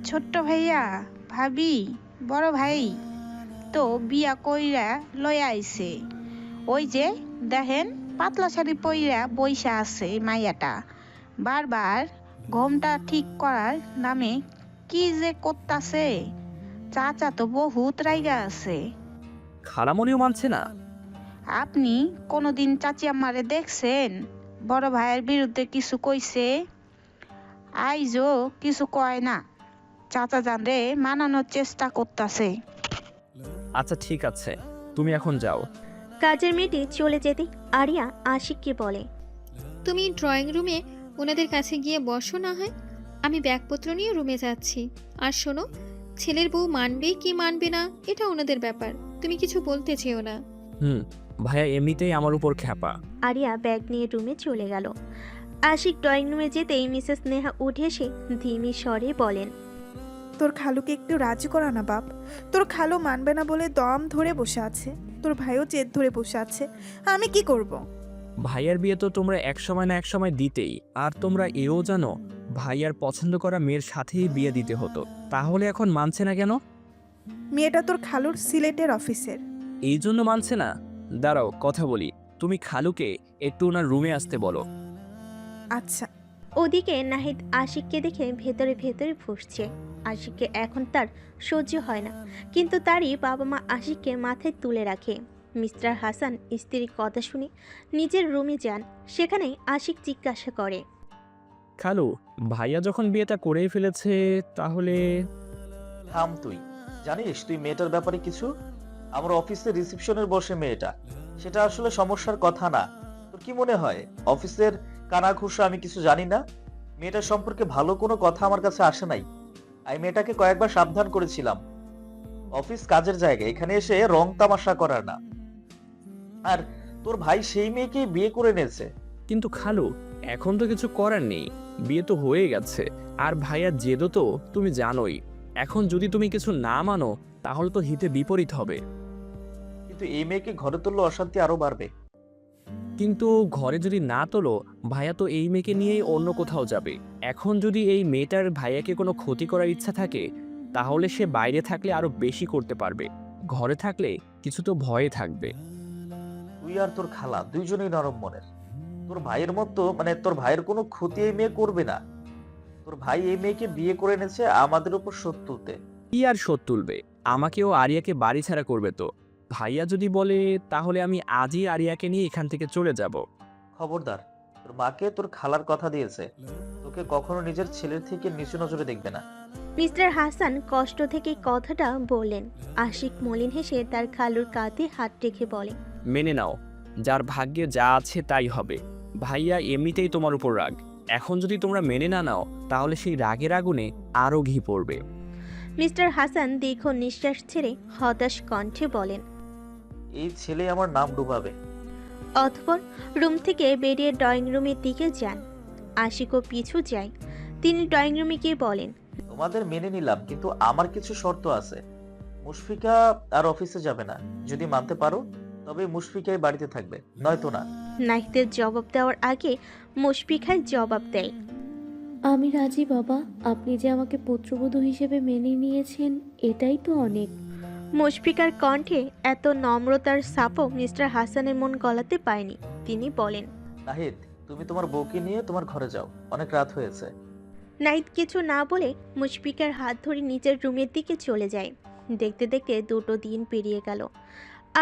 ছোট্ট ভাইয়া, ভাবি, বড় ভাই তো বিয়া কইরা লইয়া আইছে। ওই যে দেখেন, পাতলা শাড়ি পইরা বইসা আছে মাইয়াটা। বারবার ঘোমটা ঠিক করার নামে কি যে করতাছে। চাচা তো বহুত রাইগা আছে। খালামণিও মানছে না? আপনি কোনোদিন চাচি আম্মারে দেখছেন বড় ভাইয়ের বিরুদ্ধে কিছু কইছে? আইজও কিছু কয় না। চাচা জানরে মানানোর চেষ্টা করতাছে। আচ্ছা ঠিক আছে, তুমি এখন যাও। কাজের মেয়েটি চলে যেতে আরিয়া আশিককে বলে, তুমি ড্রয়িং রুমে ওনাদের কাছে গিয়ে বসো না হয়, আমি ব্যাগপত্র নিয়ে রুমে যাচ্ছি। আর শোনো, ছেলের বউ মানবে কি মানবে না এটা ওনাদের ব্যাপার, তুমি কিছু বলতে চেও না। ভাইয়া এমনিতেই আমার উপর খ্যাপা। আরিয়া ব্যাগ নিয়ে রুমে চলে গেল। আশিক ড্রয়িং রুমে যেতেই মিসেস নেহা উঠে এসে ধীমি স্বরে বলেন, তোর খালুকে একটু রাজি করা না বাপ। তোর খালু মানবে না বলে দম ধরে বসে আছে, তোর ভাইও জেদ ধরে বসে আছে। আমি কি করব? ভাইয়ার বিয়ে তো তোমরা এক সময় না এক সময় দিতেই, আর তোমরা এও জানো ভাইয়ার পছন্দ করা মেয়ের সাথেই বিয়ে দিতে হতো। তাহলে এখন মানছে না কেন? মেয়েটা তোর খালুর সিলেটের অফিসের। এই জন্য মানছে না? দাঁড়াও কথা বলি। তুমি খালুকে একটু ওনার রুমে আসতে বলো। আচ্ছা। ওদিকে নাহিদ আশিককে দেখে ভেতরে ভেতরে ফুঁসছে। আশিককে এখন তার সহ্য হয় না, কিন্তু তারই বাবা মা আশিককে মাথায় তুলে রাখে। মিস্টার হাসান স্ত্রীর কথা শুনে নিজের রুমে যান। সেখানে আশিক জিজ্ঞাসা করে, খালু, ভাইয়া যখন বিয়েটা করেই ফেলেছে তাহলে? থাম তুই। জানিস তুই মেয়েটার ব্যাপারে কিছু? আমার অফিসে রিসেপশনের বসে মেয়েটা, সেটা আসলে সমস্যার কথা না। তোর কি মনে হয় অফিসের কানাঘুষা আমি কিছু জানি না? মেয়েটার সম্পর্কে ভালো কোনো কথা আমার কাছে আসে নাই। আমি মেয়েটাকে কয়েকবার সাবধান করেছিলাম, অফিস কাজের জায়গা, এখানে এসে রং তামাশা করার না। আর তোর ভাই সেই মেয়েকে বিয়ে করে নিয়েছে। কিন্তু খালু, এখন তো কিছু করার নেই, বিয়ে তো হয়ে গেছে। আর ভাইয়ার জেদও তো তুমি জানোই। এখন যদি তুমি কিছু না মানো তাহলে তো হিতে বিপরীত হবে। কিন্তু এই মেয়েকে ঘরে তুললে অশান্তি আরো বাড়বে। কিন্তু ঘরে যদি না তোলো, ভাইয়া তো এই মেয়েকে নিয়েই অন্য কোথাও যাবে। এখন যদি এই মেয়েটার ভাইয়াকে কোনো ক্ষতি করার ইচ্ছা থাকে তাহলে সে বাইরে থাকলে আরো বেশি করতে পারবে। ঘরে থাকলে কিছু তো ভয়ে থাকবে। তুই আর তোর খালা দুইজনেই নরম মনের। তোর ভাইয়ের মতো, মানে তোর ভাইয়ের কোনো ক্ষতি এই মেয়ে করবে না। তোর ভাই এই মেয়েকে বিয়ে করে এনেছে আমাদের উপর শোধ তুলতে। কি আর শোধ তুলবে? আমাকেও আরিয়াকে বাড়ি ছাড়া করবে তো। ভাইয়া যদি বলে তাহলে আমি আজই আরিয়াকে নিয়ে এখান থেকে চলে যাব। খবরদার, তোর মাকে তোর খালার কথা দিয়েছে, তোকে কখনো নিজের ছেলের থেকে নিচু নজরে দেখবে না। মিস্টার হাসান কষ্ট থেকে কথাটা বললেন। আশিক মলিন হেসে তার খালুর কাঁধে হাত রেখে বলে, মেনে নাও, যার ভাগ্যে যা আছে তাই হবে। ভাইয়া এমনিতেই তোমার উপর রাগ, এখন যদি তোমরা মেনে না নাও তাহলে সেই রাগের আগুনে আরো ঘি পড়বে। মিস্টার হাসান দীর্ঘ নিঃশ্বাস ছেড়ে হতাশ কণ্ঠে বলেন। এই ছেলে আমার নাম ডুবাবে। অতঃপর রুম থেকে বেরিয়ে ড্রয়িং রুমের দিকে যান। আশিকও পিছু যায়। তিনি ড্রয়িং রুমে গিয়ে বলেন, তোমাদের মেনে নিলাম, কিন্তু আমার কিছু শর্ত আছে। মুশফিকা আর অফিসে যাবে না। যদি মানতে পারো তবে মুশফিকাই বাড়িতে থাকবে, নয়তো না। নাহিদের জবাব দেওয়ার আগে মুশফিকায় জবাব দেয়, আমি রাজি বাবা, আপনি যে আমাকে পুত্রবধূ হিসেবে মেনে নিয়েছেন এটাই তো অনেক। মুশফিকার কণ্ঠে এত নম্রতার সাপও মিস্টার হাসানের মন গলাতে পায়নি। তিনি বলেন, নাহিদ, তুমি তোমার বউকে নিয়ে তোমার ঘরে যাও, অনেক রাত হয়েছে। নাহিদ কিছু না বলে মুশফিকার হাত ধরে নিজের রুমের দিকে চলে যায়। দেখতে দেখতে 2টো দিন পেরিয়ে গেল।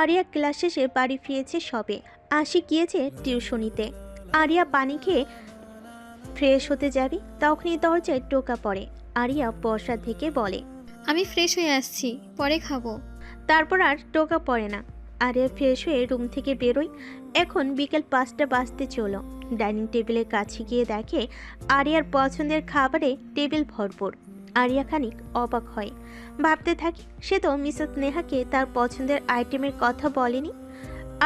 আরিয়া ক্লাস শেষে বাড়ি ফিরেছে সবে। আশিক গিয়েছে টিউশনিতে। আরিয়া পানি খেয়ে ফ্রেশ হতে যাবে, তখনই দরজায় টোকা পড়ে। আরিয়া বর্ষা থেকে বলে, আমি ফ্রেশ হয়ে আসছি, পরে খাবো। তারপর আর টোকা পড়ে না। আরিয়া ফ্রেশ হয়ে রুম থেকে বেরোয়। এখন বিকেল 5টা বাজতে চলো। ডাইনিং টেবিলের কাছে গিয়ে দেখে আরিয়ার পছন্দের খাবারে টেবিল ভরপুর। আরিয়া খানিক অবাক হয়, ভাবতে থাকে সে তো মিসেস নেহাকে তার পছন্দের আইটেমের কথা বলেনি।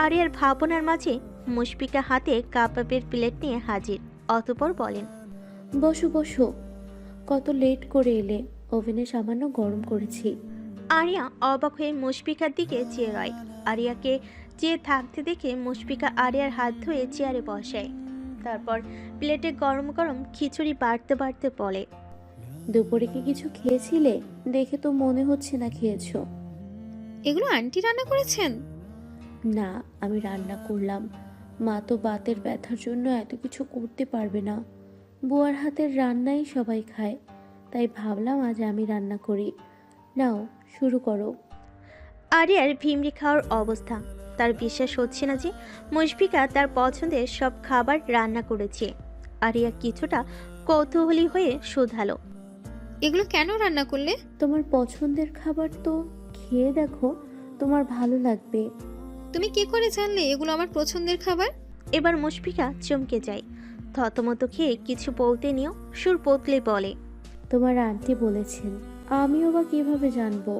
আরিয়ার ভাবনার মাঝে মুশফিকা হাতে কাবাবের প্লেট নিয়ে হাজির। অতঃপর বলেন, বসো বসো, কত লেট করে এলে, ওভেনে সামান্য গরম করেছি। আরিয়া অবাক হয়ে মুশফিকার দিকে চেয়ে রয়। আরিয়াকে চেয়ে থাকতে দেখে মুশফিকা আরিয়ার হাত ধুয়ে চেয়ারে বসায়। তারপর প্লেটে গরম গরম খিচুড়ি বাড়তে বাড়তে বলে, দুপুরে কি কিছু খেয়েছিলে? দেখে তো মনে হচ্ছে না খেয়েছো। এগুলো আন্টি রান্না করেছেন? না, আমি রান্না করলাম। মা তো বাতের ব্যথার জন্য এত কিছু করতে পারবে না। বুয়ার হাতের রান্নাই সবাই খায়, তাই ভাবলাম আজ আমি রান্না করি। নাও, শুরু করো। আরিয়ার ভিমড়ি খাওয়ার অবস্থা। তার বিশ্বাস হচ্ছে না যে মুশফিকা তার পছন্দের সব খাবার রান্না করেছে। আরিয়া কিছুটা কৌতূহলী হয়ে শুধালো, এগুলো কেন রান্না করলে? তোমার পছন্দের খাবার তো, খেয়ে দেখো, তোমার ভালো লাগবে। তুমি কি করে জানলে এগুলো আমার পছন্দের খাবার? এবার মুশফিকা চমকে যায়। থতমত খেয়ে কিছু বলতে নিয়েও সুর বদলে বলে, তোমার আন্টি বলেছেন। আমিও বা কিভাবে জানবো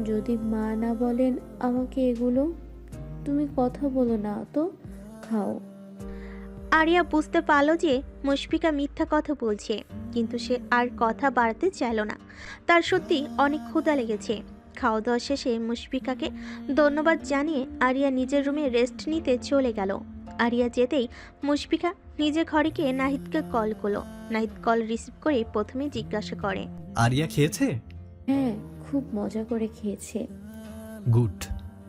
যদি মা না বলেন আমাকে এগুলো? তুমি কথা বলো না তো, খাও। আরিয়া বুঝতে পারল যে মুশফিকা মিথ্যা কথা বলছে, কিন্তু সে আর কথা বাড়াতে চাইল না। তার সত্যি অনেক ক্ষুধা লেগেছে। খাওয়া দাওয়া শেষে মুশফিকাকে ধন্যবাদ জানিয়ে আরিয়া নিজের রুমে রেস্ট নিতে চলে গেল। আরিয়া যেতেই মুশফিকা নিজের ঘরে গিয়ে নাহিদকে কল করলো। নাহিদ কল রিসিভ করে প্রথমে জিজ্ঞাসা করে, আরিয়া খেয়েছে? হ্যাঁ, খুব মজা করে খেয়েছে। গুড।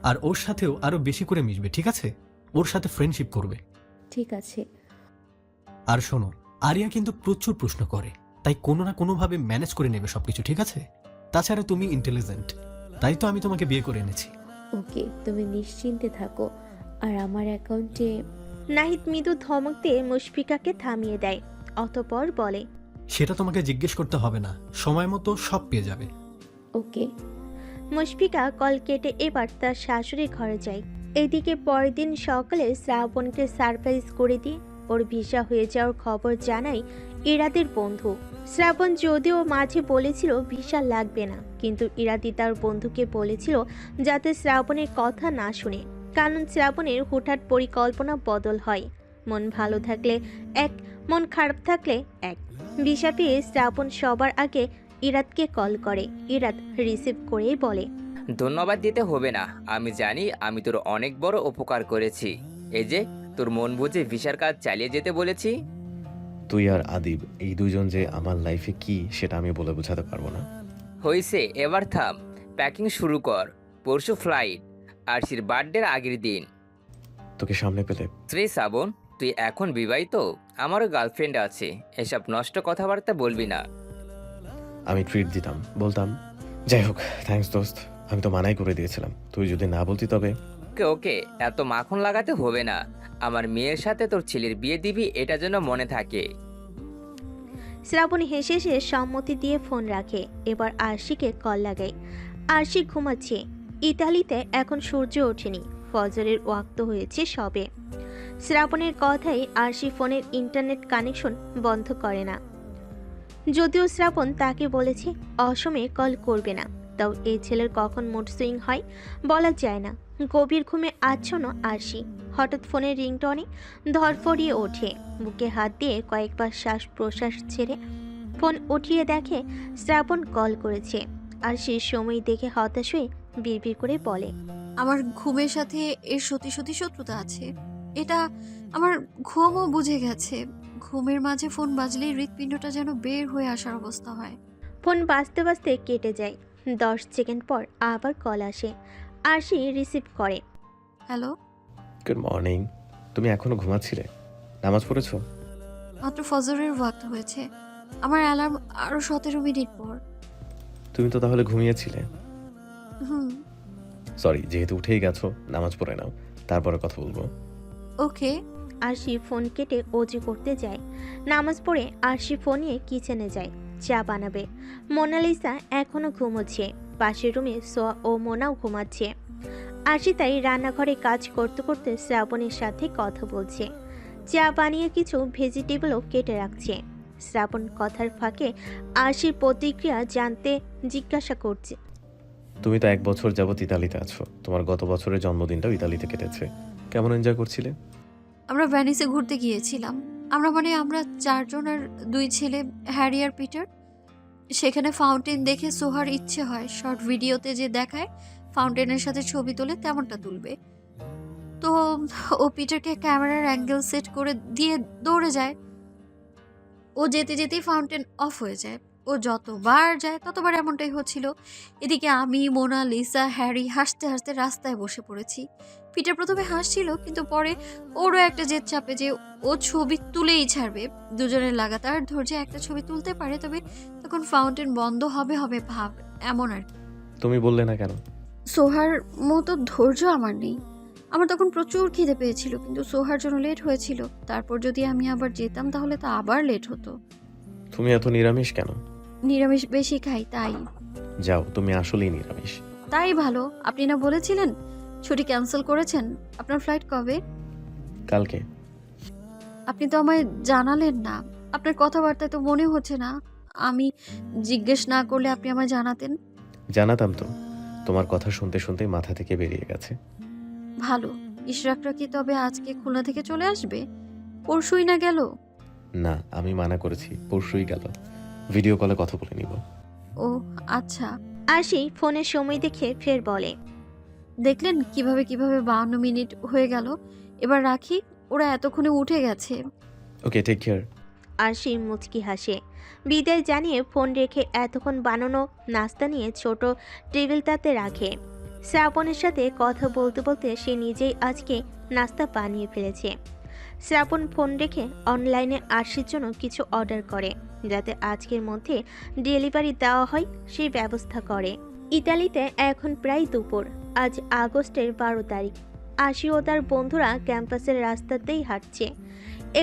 আর ওর সাথেও আরো বেশি করে মিশবে, ঠিক আছে? ওর সাথে ফ্রেন্ডশিপ করবে। ঠিক আছে। আর শোনো, আরিয়া কিন্তু প্রচুর প্রশ্ন করে, তাই কোনো না কোনোভাবে ম্যানেজ করে নেবে সবকিছু, ঠিক আছে? তাছাড়া তুমি ইন্টেলিজেন্ট, তাই তো আমি তোমাকে বিয়ে করে এনেছি। ওকে, তুমি নিশ্চিন্তে থাকো। আর আমার অ্যাকাউন্টে। নাহিদ মৃদু ধমক দিয়ে মুশফিকাকে থামিয়ে দেয়। অতঃপর বলে, সেটা তোমাকে জিজ্ঞেস করতে হবে না, সময় মতো সব পেয়ে যাবে। ওকে। মুশফিকা কল কেটে এবার তার শাশুড়ির ঘরে যায়। এদিকে পরের দিন সকালে শ্রাবণকে সারপ্রাইজ করে দিয়ে ওর ভিসা হয়ে যাওয়ার খবর জানায় ইরাদের বন্ধু। শ্রাবণ যদিও মাঝে বলেছিল ভিসা লাগবে না, কিন্তু ইরাদি তার বন্ধুকে বলেছিল যাতে শ্রাবণের কথা না শুনে, কারণ শ্রাবণের হুটহাট পরিকল্পনা বদল হয়। মন ভালো থাকলে এক, মন খারাপ থাকলে এক। ভিসা পেয়ে শ্রাবণ সবার আগে ইরাদকে কল করে। ইরাদ রিসিভ করেই বলে, ধন্যবাদ দিতে হবে না, আমি জানি আমি তোর অনেক বড় উপকার করেছি। এই যে তোর মন বুঝে ভিসার কাজ চালিয়ে যেতে বলেছি। তুই আর আদিব এই দুইজন যে আমার লাইফে কি সেটা আমি বলে বোঝাতে পারবো না। হইছে, এবার থাম, প্যাকিং শুরু কর। পরশু ফ্লাইট, আরশির বার্থডের আগের দিন। তোকে সামনে পেলে। শ্রী শ্রাবণ, তুই এখন বিবাহিত, আমারও গার্লফ্রেন্ড আছে, এসব নষ্ট কথাবার্তা বলবি না। আমি ট্রিট দিতাম, বলতাম। যাই হোক, থ্যাঙ্কস দোস্ত, আমি তো মানাই করে দিয়েছিলাম। তুই যদি না বলতি তবে। ওকে ওকে, এত মাখন লাগাতে হবে না। আমার মেয়ের সাথে তোর ছেলের বিয়ে দিবি, এটা যেন মনে থাকে। শ্রাবণ হেসে হেসে সম্মতি দিয়ে ফোন রাখে। এবার আরশিকে কল লাগায়। আরশি ঘুমাচ্ছে। ইতালিতে এখন সূর্য ওঠেনি, ফজরের ওয়াক্ত হয়েছে সবে। শ্রাবণের কথাই আরশি ফোনের ইন্টারনেট কানেকশন বন্ধ করে না। যদিও শ্রাবণ তাকে বলেছে অসময়ে কল করবে না, তাও এই ছেলের কখন মুড সুইং হয় বলা যায় না। গভীর ঘুমে আচ্ছন্ন আরশি। হঠাৎ ফোনের রিংটনে ধরফড়িয়ে ওঠে। বুকে হাত দিয়ে কয়েকবার শ্বাস প্রশ্বাস ছেড়ে ফোন উঠিয়ে দেখে শ্রাবণ কল করেছে। আরশি সময় দেখে হতাশ হয়ে বিড়বিড় করে বলে, আমার ঘুমের সাথে এর সত্যি সত্যি শত্রুতা আছে। এটা আমার ঘুমও বুঝে গেছে। ঘুমের মাঝে ফোন বাজলেই হৃৎপিণ্ডটা যেন বের হয়ে আসার অবস্থা হয়। ফোন বাজতে বাজতে কেটে যায়। 10 সেকেন্ড পর আবার কল আসে। আরশি রিসিভ করে। Hello, good morning. তুমি এখনো ঘুমাচ্ছিলে? নামাজ পড়েছো? মাত্র ফজরের ওয়াক্ত হয়েছে। আমার অ্যালার্ম আরো 17 মিনিট পর। তুমি তো তাহলে ঘুমিয়েছিলে। হুম, সরি, যেহেতু উঠেই গেছো, নামাজ পড়ে নাও, তারপরে কথা বলবো। ওকে। আরশি ফোন কেটে অজু করতে যায়। নামাজ পড়ে আরশি ফোন নিয়ে কিচেনে যায়, চা বানাবে। মোনালিসা এখনো ঘুমোচ্ছে। পাশের রুমে সোয়া ও মোনাও ঘুমাচ্ছে। আরশি তাই রান্নাঘরে কাজ করতে করতে শ্রাবণের সাথে কথা বলছে। চা বানিয়ে কিছু ভেজিটেবলও কেটে রাখছে। শ্রাবণ কথার ফাঁকে আরশির প্রতিক্রিয়া জানতে জিজ্ঞাসা করছে, তুমি তো 1 বছর যাবত ইতালিতে আছো, তোমার গত বছরের জন্মদিনটাও ইতালিতে কেটেছে। কেমন এনজয় করছিলে? আমরা ভ্যানিসে ঘুরতে গিয়েছিলাম। আমরা 4 জন আর 2 ছেলে, হ্যারি আর পিটার। সেখানে ফাউন্টেন দেখে সোহার ইচ্ছে হয় শর্ট ভিডিওতে যে দেখায় ফাউন্টেনের সাথে ছবি তোলে তেমনটা তুলবে। তো ও পিটারকে ক্যামেরার অ্যাঙ্গেল সেট করে দিয়ে দৌড়ে যায়। ও যেতে যেতেই ফাউন্টেন অফ হয়ে যায়। ও ও যতবার যায় ততবার এমনটাই হচ্ছিল। এদিকে আমি, মোনা, লিসা, হ্যারি হাসতে হাসতে রাস্তায় বসে পড়েছি। পিটার প্রথমে হাসছিল, কিন্তু পরে ওরও একটা জেদ চাপে যে ও ছবি তুলেই ছাড়বে। দুজনের লাগাতার ধৈর্যে একটা ছবি তুলতে পারে, তবে তখন ফাউন্টেন বন্ধ হবে হবে ভাব, এমন আর কি। তুমি বললে না কেন? সোহার মতো ধৈর্য আমার নেই। আমার তখন প্রচুর খিদে পেয়েছিল, কিন্তু সোহার জন্য লেট হয়েছিল। তারপর যদি আমি আবার যেতাম তাহলে তো আবার লেট হতো। তুমি এত নিরামিষ কেন? নিরামিষ বেশি খাই তাই। যাও, তুমি আসলেই নিরামিষ। তাই ভালো। আপনি না বলেছিলেন ছুটি ক্যান্সেল করেছেন? আপনার ফ্লাইট কবে? কালকে। আপনি তো আমায় জানালেন না। আপনার কথাবার্তায় তো মনে হচ্ছে না। আমি জিজ্ঞেস না করলে আপনি আমায় জানাতেন। জানাতাম তো, তোমার কথা শুনতে শুনতে মাথা থেকে বেরিয়ে গেছে। ভালো। ইশরাকরা কি তবে আজকে খুলনা থেকে চলে আসবে? পরশুই না গেল? না, আমি মানা করেছি, পরশুই গেল। ভিডিও কলে কথা বলে নিব। ও আচ্ছা। আরশি ফোনের সময় দেখে ফের বলে, দেখলেন কিভাবে কিভাবে 52 মিনিট হয়ে গেল। এবার রাখি, ওরা এতক্ষণে উঠে গেছে। ওকে, টেক কেয়ার। আরশি মুচকি হাসে। বিদায় জানিয়ে ফোন রেখে এতক্ষণ বানানো নাস্তা নিয়ে ছোট টেবিলটাতে রাখে। শ্রাবণের সাথে কথা বলতে বলতে সে নিজেই আজকে নাস্তা বানিয়ে ফেলেছে। শ্রাবণ ফোন রেখে অনলাইনে আরশির জন্য কিছু অর্ডার করে, যাতে আজকের মধ্যে ডেলিভারি দেওয়া হয় সেই ব্যবস্থা করে। ইতালিতে এখন প্রায় দুপুর। আজ আগস্টের 12 তারিখ। আশি ও তার বন্ধুরা ক্যাম্পাসের রাস্তাতেই হাঁটছে।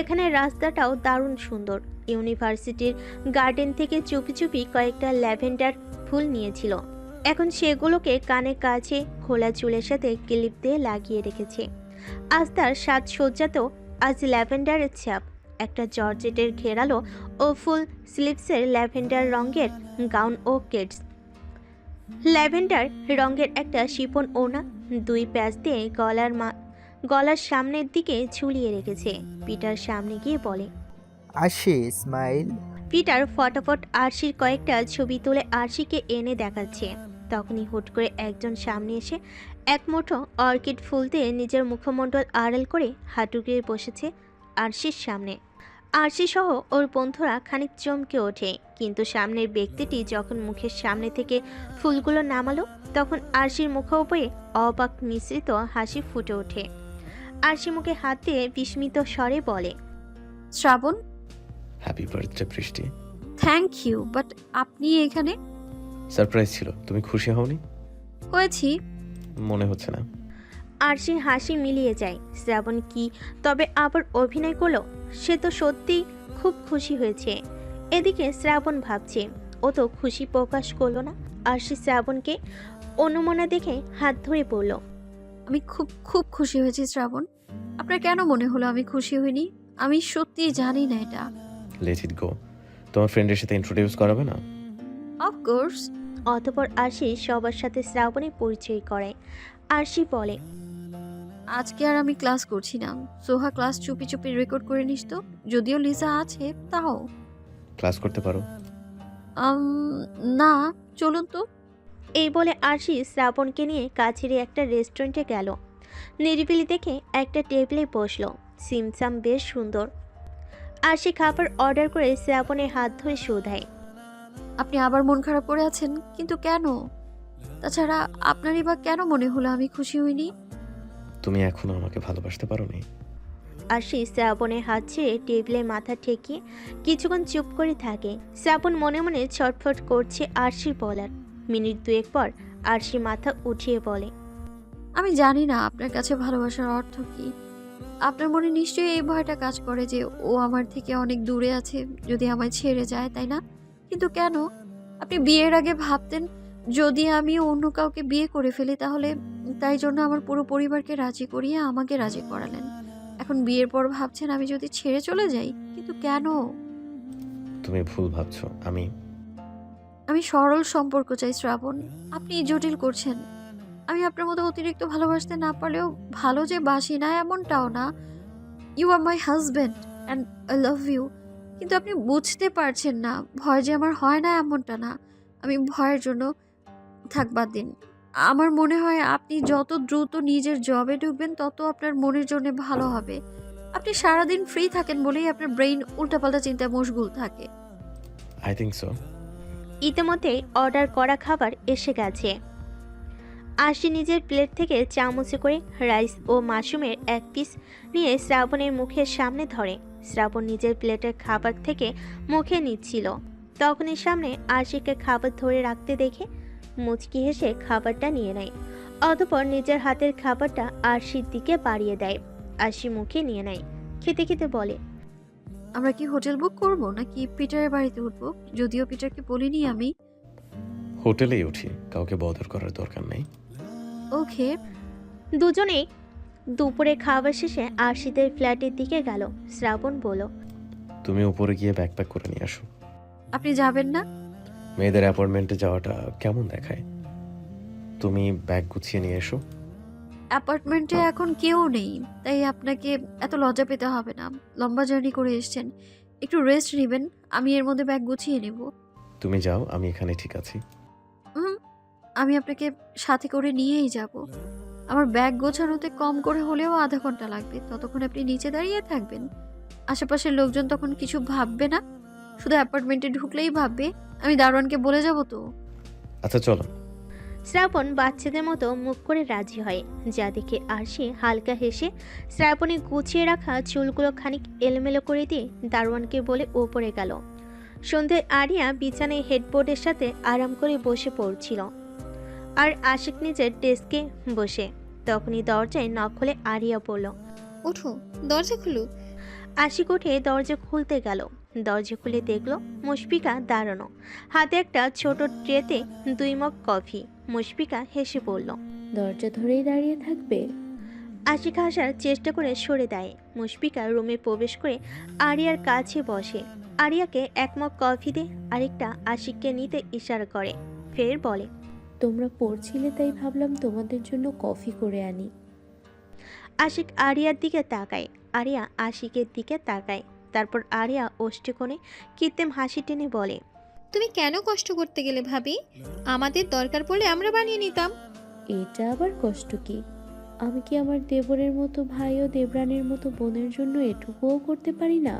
এখানে রাস্তাটাও দারুণ সুন্দর। ইউনিভার্সিটির গার্ডেন থেকে চুপি চুপি কয়েকটা ল্যাভেন্ডার ফুল নিয়েছিল। এখন সেগুলোকে কানে কাছে খোলা চুলের সাথে ক্লিপ দিয়ে লাগিয়ে রেখেছে। আজ তার সাজসজ্জাতেও আজ ল্যাভেন্ডারের ছাপ। একটা জর্জেটের ঘেরালো ও ফুল স্লিভসের ল্যাভেন্ডার রঙের গাউন ও কেডস। ল্যাভেন্ডার রঙের একটা শিফন ওড়না দুই প্যাচ দিয়ে গলার সামনের দিকে ঝুলিয়ে রেখেছে। পিটার সামনে গিয়ে বলে, আশি স্মাইল। পিটার ফটাফট আরশির কয়েকটা ছবি তুলে আরশিকে এনে দেখাচ্ছে। তখনই হুট করে একজন সামনে এসে এক মুঠো অর্কিড ফুল দিয়ে নিজের মুখমণ্ডল আড়াল করে হাঁটু গেড়ে বসেছে আরশির সামনে। আরশি সহ ওর বন্ধুরা খানিক চমকে ওঠে, কিন্তু সামনের ব্যক্তিটি যখন মুখের সামনে থেকে ফুলগুলো নামালো, তখন আরশির মুখোপরে অবাক মিশ্রিত হাসি ফুটে ওঠে। আরশি মুখে হাত দিয়ে বিস্মিত স্বরে বলে, শ্রাবণ। হ্যাপি বার্থডে বৃষ্টি। থ্যাংক ইউ, বাট আপনি এখানে? সারপ্রাইজ ছিল, তুমি খুশি হওনি? হয়েছি। মনে হচ্ছে না। আরশি হাসি মিলিয়ে যায়। শ্রাবণ কি তবে আবার অভিনয় করলো? সে তো সত্যিই খুব খুশি হয়েছে। এদিকে শ্রাবণ ভাবছে, ও তো খুশি প্রকাশ করলো না। আরশি শ্রাবণকে অনুমনা দেখে হাত ধরে পড়ল। আমি খুব খুব খুশি হয়েছি শ্রাবণ। আপনার কেন মনে হলো আমি খুশি হইনি? আমি সত্যিই জানি না এটা। লেট ইট গো। তোমার ফ্রেন্ডের সাথে ইন্ট্রোডিউস করাবে না? অফকোর্স। অতঃপর আরশি সবার সাথে শ্রাবণের পরিচয় করায়। আরশি বলে, আজকে আর আমি ক্লাস করছি না। সোহা ক্লাস চুপি চুপি রেকর্ড করে নিস তো, যদিও লিসা আছে তাও। ক্লাস করতে পারো? না, চলুন তো। এই বলে আরশি শ্রাবণকে নিয়ে কাছেরই একটা রেস্টুরেন্টে গেল। নিরিবিলি দেখে একটা টেবিলে বসলো। সিমসাম বেশ সুন্দর। আরশি খাবার অর্ডার করে শ্রাবণের হাত ধরে শোধায়, আপনি আবার মন খারাপ করে আছেন? কিন্তু কেন? তাছাড়া আপনারই বা কেন মনে হলো আমি খুশি হইনি? তুমি এখনো আমাকে ভালোবাসতে পারোনি? আরশি শ্রাবণের হাত ছেড়ে টেবিলে মাথা ঠেকিয়ে কিছুক্ষণ চুপ করে থাকে। শ্রাবণ মনে মনে ছটফট করছে আরশির বলার। মিনিট দুয়েক পর আরশি মাথা উঠিয়ে বলে, আমি জানি না আপনার কাছে ভালোবাসার অর্থ কি। আপনার মনে নিশ্চয়ই এই ভয়টা কাজ করে যে ও আমার থেকে অনেক দূরে আছে, যদি আমায় ছেড়ে যায়, তাই না? কিন্তু কেন? আপনি বিয়ের আগে ভাবতেন যদি আমি অন্য কাউকে বিয়ে করে ফেলি তাহলে, তাই জন্য আমার পুরো পরিবারকে রাজি করিয়ে আমাকে রাজি করালেন। এখন বিয়ের পর ভাবছেন আমি যদি ছেড়ে চলে যাই। কিন্তু কেন? তুমি ভুল ভাবছো। আমি সরল সম্পর্ক চাই শ্রাবণ, আপনি জটিল করছেন। আমি আপনার মতো অতিরিক্ত ভালোবাসতে না পারলেও ভালো যে বাসি না এমনটাও না। You are my husband and I love you. কিন্তু আপনি বুঝতে পারছেন না, ভয় যে আমার হয় না এমনটা না। আমি ভয়ের জন্য বাদ দিন। আমার মনে হয় আপনি যত দ্রুত নিজের জবে ঢুকবেন তত আপনার মনের জন্য ভালো হবে। আপনি সারাদিন ফ্রি থাকেন বলেই আপনার ব্রেইন উল্টাপাল্টা চিন্তায় মশগুল থাকে। I think so. ইতিমধ্যে অর্ডার করা খাবার এসে গেছে। আশি নিজের প্লেট থেকে চামচে করে রাইস ও মাশরুমের এক পিস নিয়ে শ্রাবণের মুখের সামনে ধরে। শ্রাবণ নিজের প্লেটের খাবার থেকে মুখে নিচ্ছিল, তখনই সামনে আশিকে খাবার ধরে রাখতে দেখে মুচকি হেসে খাবারটা নিয়ে নেয়। অতঃপর নিজের হাতের খাবারটা আশির দিকে বাড়িয়ে দেয়। আশি মুখে নিয়ে নেয়, খেতে খেতে বলে, আমরা কি হোটেল বুক করব নাকি পিটারের বাড়িতে উঠবো? যদিও পিটারকে বলিনি আমি। হোটেলেই উঠি, কাউকে বদর করার দরকার নেই। ওকে। দুজনেই দুপুরে খাবার শেষে আশিদের ফ্ল্যাটের দিকে গেল। শ্রাবণ বলল, তুমি উপরে গিয়ে ব্যাকপ্যাক করে নিয়ে আসো। আপনি যাবেন না? মেয়েদের অ্যাপার্টমেন্টে যাওয়াটা কেমন দেখায়? তুমি ব্যাগ গুছিয়ে নিয়ে এসো। অ্যাপার্টমেন্টে এখন কেউ নেই, তাই আপনাকে এত লজ্জা পেতে হবে না। লম্বা জার্নি করে এসেছেন, একটু রেস্ট নেবেন। আমি এর মধ্যে ব্যাগ গুছিয়ে নেব। তুমি যাও, আমি এখানে ঠিক আছি। আমি আপনাকে সাথে করে নিয়েই যাব। আমার ব্যাগ গোছানোতে কম করে হলেও আধা ঘন্টা লাগবে। ততক্ষণ আপনি নিচে দাঁড়িয়ে থাকবেন। আশেপাশের লোকজন তখন কিছু ভাববে না, শুধু অ্যাপার্টমেন্টে ঢুকলেই ভাববে। আমি দারোয়ানকে বলে যাব তো। আচ্ছা চলো। শ্রাবণ বাচ্চাদের মতো মুখ করে রাজি হয়, যা দেখে আরশি হালকা হেসে শ্রাবণে গুছিয়ে রাখা চুলগুলো খানিক এলোমেলো করে দিয়ে দারোয়ানকে বলে ওপরে গেল। সন্ধ্যে আরিয়া বিছানায় হেডবোর্ডের সাথে আরাম করে বসে পড়ছিল, আর আশিক নিজের ডেস্কে বসে। তখনই দরজায় নক খুলে আরিয়া বলল, ওঠো, দরজা খুলো। আশিক উঠে দরজা খুলতে গেল। দরজা খুলে দেখলো মুশফিকা দাঁড়ানো, হাতে একটা ছোট ট্রেতে 2 মগ কফি। মুশফিকা হেসে বলল, দরজা ধরেই দাঁড়িয়ে থাকবে? আশিক হাসার চেষ্টা করে সরে দেয়। মুশফিকা রুমে প্রবেশ করে আরিয়ার কাছে বসে। আরিয়াকে 1 মগ কফি দিয়ে আরেকটা আশিককে নিতে ইশারা করে, ফের বলে, তোমরা পড়ছিলে তাই ভাবলাম তোমাদের জন্য কফি করে আনি। আশিক আরিয়ার দিকে তাকায়, আরিয়া আশিকের দিকে তাকায়। তারপর আরিয়া ওষ্ঠে কোণে কৃত্রিম হাসি টেনে বলে, তুমি কেন কষ্ট করতে গেলে ভাবি? আমাদের দরকার পড়লে আমরা বানিয়ে নিতাম। এটা আবার কষ্ট কি? আমি কি আমার দেবরের মতো ভাই ও দেবরানের মতো বোনের জন্য এটুকুও করতে পারি না?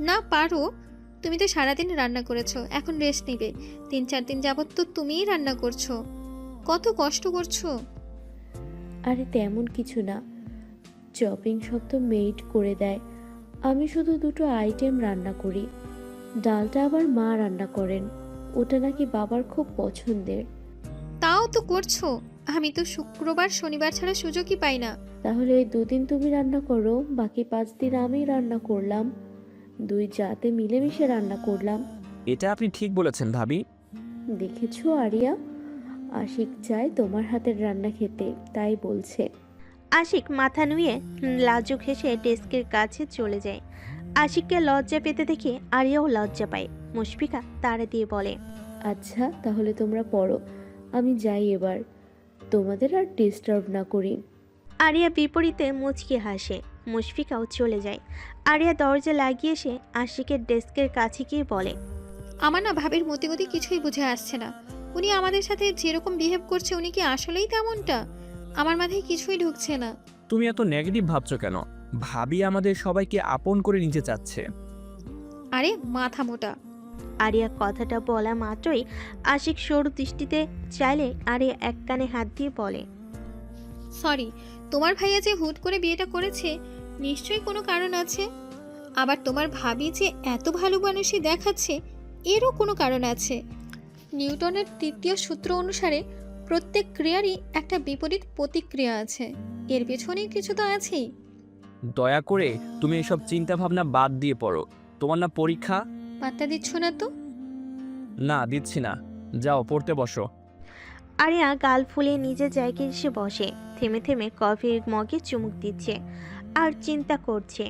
না পারো, তুমি তো সারাদিন রান্না করেছো, এখন রেস্ট নিবে। 3-4 দিন যাবত তো তুমিই রান্না করছো, কত কষ্ট করছো। আরে তেমন কিছু না, চপিং সব তো মেড করে দেয়। আমি শুধু 2টো আইটেম রান্না করি। ডালটা আবার মা রান্না করেন, ওটা নাকি বাবার খুব পছন্দের। তাও তো করছো, আমি তো শুক্রবার শনিবার ছাড়া সুযোগই পাই না। তাহলে ওই 2 দিন তুমি রান্না করো, বাকি 5 দিন আমি রান্না করলাম। 2 জাতে মিলেমিশে রান্না করলাম। এটা আপনি ঠিক বলেছেন ভাবি। দেখেছো আরিয়া, আশিক চায় তোমার হাতের রান্না খেতে, তাই বলছে। আশিক মাথা নুয়ে লাজুক হেসে ডেস্কের কাছে চলে যায়। আশিককে লজ্জা পেতে দেখে আরিয়াও লজ্জা পায়। মুশফিকা তাড়া দিয়ে বলে, আচ্ছা তাহলে তোমরা পড়ো, আমি যাই এবার, তোমাদের আর ডিস্টার্ব না করি। আরিয়া বিপরীতে মুচকি হাসে। মুশফিকাও চলে যায়। আরিয়া দরজা লাগিয়ে এসে আশিকের ডেস্কের কাছে গিয়ে বলে, আমার না ভাবির মতিগতি কিছুই বুঝে আসছে না। উনি আমাদের সাথে যেরকম বিহেভ করছে, উনি কি আসলেই তেমনটা? আমার মাথায় কিছুই ঢুকছে না। তুমি এত নেগেটিভ ভাবছো কেন? ভাবি আমাদের সবাইকে আপন করে নিতে চাচ্ছে। আরে মাথা মোটা। আরিয়া কথাটা বলা মাত্রই আশিক সরু দৃষ্টিতে চাইলে আরিয়া এক কানে হাত দিয়ে বলে, সরি, তোমার ভাইয়া যে হুট করে বিয়েটা করেছে, নিশ্চয়ই কোনো কারণ আছে। আবার তোমার ভাবি যে এত ভালো মানুষই দেখাচ্ছে, এরও কোনো কারণ আছে। নিউটনের 3য় সূত্র অনুসারে প্রত্যেক ক্রিয়ারই একটা বিপরীত প্রতিক্রিয়া আছে, এর পেছনে কিছু তো আছেই। দয়া করে তুমি এসব চিন্তা ভাবনা বাদ দিয়ে পড়ো। তোমার না পরীক্ষা? পাত্তা দিচ্ছ না তো? না দিচ্ছি না, যাও পড়তে বসো। আরিয়া গাল ফুলিয়ে নিজের জায়গায় এসে বসে। থেমে থেমে কফির মগে চুমুক দিচ্ছে আর চিন্তা করছে।